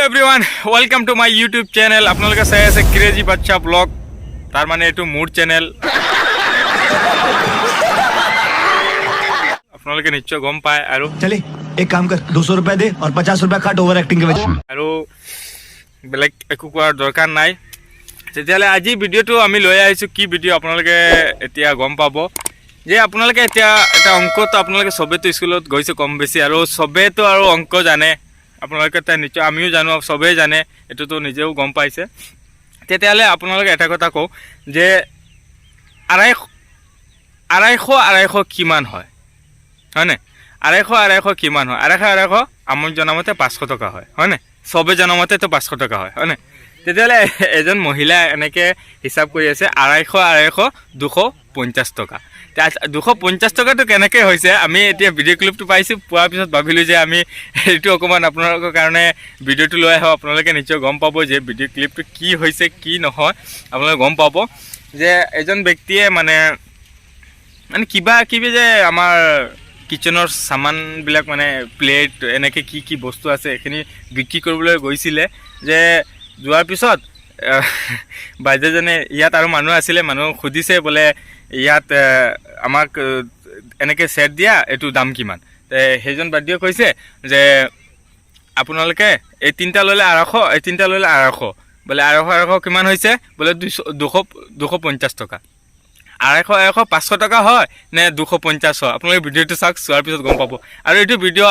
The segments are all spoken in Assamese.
এভৰিওয়ান welcome to my YouTube channel আপোনালোকে চাই আছে ক্ৰেজি বাচ্চা ব্লগ তাৰ মানে এটো মোৰ চ্যানেল আপোনালোকে নিশ্চয় গম পায় আৰু चले एक काम कर 200 रुपए दे और 50 रुपए काट ओवर एक्टिंग के वजह আৰু বেলেগ একো কোৱাৰ দৰকাৰ নাই তেতিয়ালে আজি ভিডিওটো আমি লৈ আহিছো কি ভিডিও আপোনালোকে এতিয়া গম পাব যে আপোনালোকে এতিয়া এটা অংক তো আপোনালোকে সবেতো স্কুলত গৈছে কম বেছি আৰু সবেতো আৰু অংক জানে আপোনালোকে তা নিশ্চয় আমিও জানো সবে জানে এটো তো নিজেও গম পাইছে তেতিয়ালে আপোনালোকে এটা কথা কও যে আড়াইশ কিমান হয় হয়নে আড়াইশ কিমান হয় আড়াইশ আমার জনামতে 500 টাকা হয় হয়নে সবে জনামতে তো 500 টাকা হয় হয়নে তেতিয়ালে এজন মহিলা এনেকে হিসাব কৰি আছে আড়াইশ 250 টাকা 250 টাকাটো কেনেকৈ হৈছে আমি এতিয়া ভিডিও ক্লিপটো পাইছো পোৱাৰ পিছত ভাবিলো যে আমি এইটো অকমান আপোনালোকৰ কাৰণে ভিডিওটো লৈ আহো আপোনালোকে নিশ্চয় গম পাব যে ভিডিও ক্লিপটো কি হৈছে কি নহয় আপোনালোকে গম পাব যে এজন ব্যক্তিয়ে মানে কিবা যে আমাৰ কিচেনৰ সামানবিলাক মানে প্লেট এনেকে কি বস্তু আছে এখিনি বিক্ৰী কৰিবলৈ গৈছিলে যে যোৱাৰ পিছত বাইদেউজনে ইয়াত আৰু মানুহ আছিলে মানুহ খুদিছে বলে ইয়াত আমাক এনেকে সেট দিয়া এটো দাম কিমান হেজন বাইদেউ কৈছে যে আপোনালোকে এই তিনটা ললে 250 এই তিনটা ললে 250 বলে 250 কিমান হৈছে বলে 250 টাকা 250 500 টাকা হয় নে 250 হয় আপোনালোকে ভিডিওটো চাওক চোৱাৰ পিছত গম পাব আৰু এইটো ভিডিও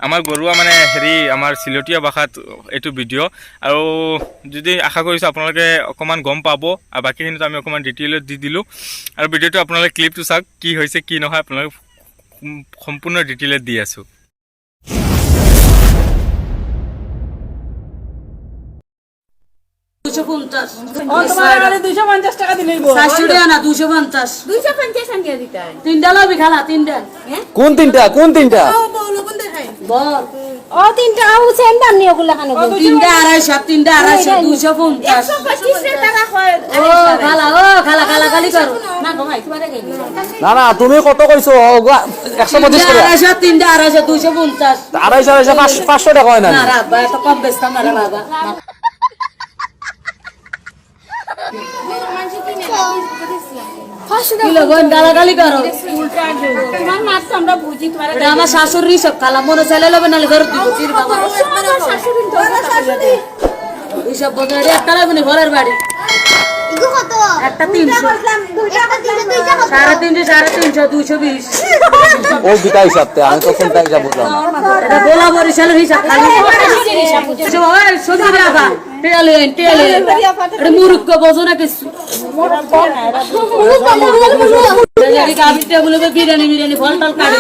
আমাৰ গৰুৱা মানে হেৰি আমাৰ সিলটিয়া ভাষাত এইটো ভিডিও আৰু যদি আশা কৰিছো আপোনালোকে অকমান গম পাব আৰু বাকিখিনি আমি অকমান ডিটেইলত দি দিলো আৰু ভিডিওটো আপোনালোকে ক্লিপটো চাওক কি হৈছে কি নহয় আপোনালোকে সম্পূৰ্ণ ডিটেইলত দি আছো কোন তিনটা ও তিনটা আউ সেম দাম নিও গুলা খানো তিনটা 250 125 টাকা হয় ও খালা গালি করো না গো ভাই তোমারে গেলি না তুমি কত কইছো 125 করে 250 তিনটা 250 250 500 টাকা হয় না না বাবা এত কম বেচতাম না বাবা কিলো গালাগালি করো তোমার মাছ তো আমরা বুঝি তোমার এটা আমার শাশুড়ি সব খালা মনে চাইলে লবে নালে ঘর দিব পীর বাবা শাশুড়ি এইসব বদলে একটা লাগবে ঘরের বাড়ি ইগো কত একটা 300 বললাম দুইটা কত 350 220 ও দুটা হিসাবতে আমি তো কোনটা হিসাব বুঝলাম এটা গোলা বরিশালের হিসাব খালি ওই সজি রাখা টেলে এটা মুরুক্ক বোঝো না কিছু যদি গাবিতে বলবে বিরিয়ানি ফলটাল কাটে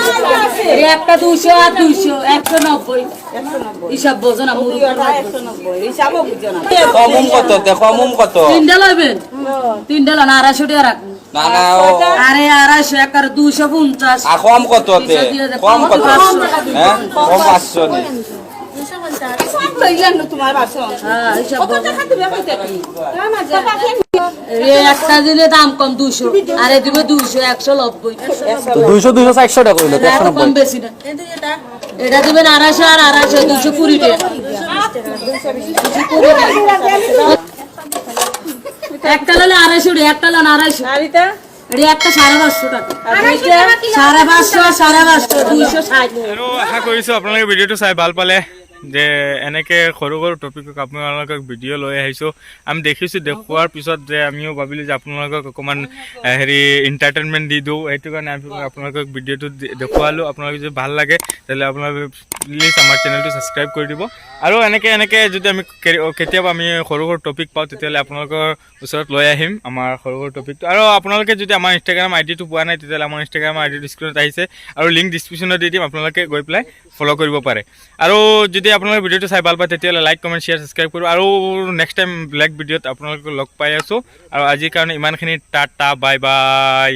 এই একটা 200 আর 200 190 হিসাব বোঝো না মুরুক্ক 190 হিসাবও বুঝো না কমম কত কমম কত তিনটা লইবেন তিনটা না 250 টাকা রাখুন না আরে 250 একার 250 আর কম কত কম কত হ্যাঁ কম 500 নি সব লইলেন না তোমার বাসন হ্যাঁ হিসাব কত টাকা দিবে কইতে কি আমার বাবা এই একটা দিলে দাম কম 200 আরে দিবে 200 190 তো 200 400 টাকা কইলো এত কম বেশি না এটা দিবেন 250 আর 250 220 টাকা একটা ললে 250 একটা ললে 250 আরিতা এটি একটা 550 টাকা 550 260 আৰু আশা কৰিছো আপোনালোকে ভিডিওটো চাই ভাল পালে যে এনেকে সৰু টপিকক আপোনালোকক ভিডিও লৈ আহিছো আমি দেখিছো দেখুৱাৰ পিছত যে আমিও ভাবিলো যে আপোনালোকক অকমান হেৰি এন্টাৰটেইনমেন্ট দি দিও এইটো কাৰণে আপোনালোকক ভিডিওটো দেখুৱালো আপোনালোকক যদি ভাল লাগে তাহলে আপোনালোকে প্লিজ আমাৰ চেনেলটো সাবস্ক্ৰাইব কৰি দিব আৰু এনেকে যদি আমি কেতিয়াবা আমি সৰু টপিক পাও তেতিয়ালে আপোনালোকৰ ওচৰত লৈ আহিম আমাৰ সৰু টপিকটো আৰু আপোনালোকে যদি আমাৰ ইনষ্টাগ্ৰাম আইডিটো পোৱা নাই তেতিয়ালে আমাৰ ইনষ্টাগ্ৰাম আইডিটো স্ক্ৰীনত আহিছে আৰু লিংক ডিসক্ৰিপচনত দি দিম আপোনালোকে গৈ পেলাই ফলো কৰিব পাৰে আৰু যদি আপোনালোকে ভিডিওটো চাই ভাল পায় তেতিয়ালে লাইক কমেন্ট শেয়াৰ সাবস্ক্ৰাইব কৰিব আৰু নেক্সট টাইম ব্লেক ভিডিওত আপোনালোকক লগ পাই আছো আৰু আজিৰ কাৰণে ইমানখিনি টাটা বাই বাই